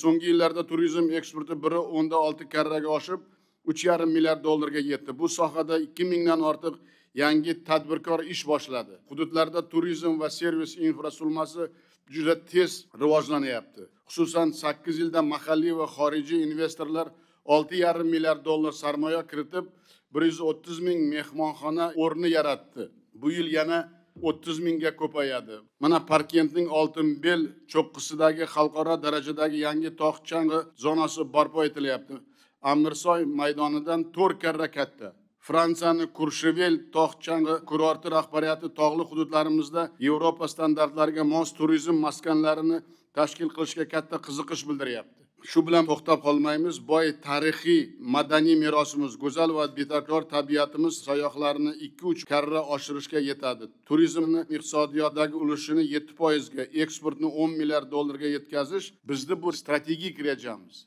So'nggi yillarda turizm eksporti 1.6 karraga oshib, 3,5 milliard dollarga yetdi. Bu sohada 2000 dan ortiq yangi tadbirkor ish boshladi. Hududlarda turizm va servis infratuzilmasi juda tez rivojlanyapti. Xususan 8 yilda mahalliy va xorijiy investorlar 6,5 milliard dollar sarmoya kiritib, 130 ming mehmonxona o'rni yaratdi. Bu yil yana 30 mingga ko'payadi. Mana Parkentning Oltinbel cho'qqisidagi xalqaro darajadagi yangi tog' chang'i zonasi barpo etilyapti. Amirsoy maydonidan 4 karra katta. Fransiyaning Courchevel tog' chang'i kurorti rahbariyati tog'li hududlarimizda Yevropa standartlariga mos turizm maskanlarini tashkil qilishga katta qiziqish bildiryapti. Shu bilan to'xtab qolmaymiz. Boy tarixiy, madaniy merosimiz, go'zal va betakror tabiatimiz sayyohlarni 2-3 karra oshirishga yetadi. Turizmni iqtisodiyotdagi ulushini 7%ga, eksportni 10 milliard dollarga yetkazish bizning bu strategik rejamiz.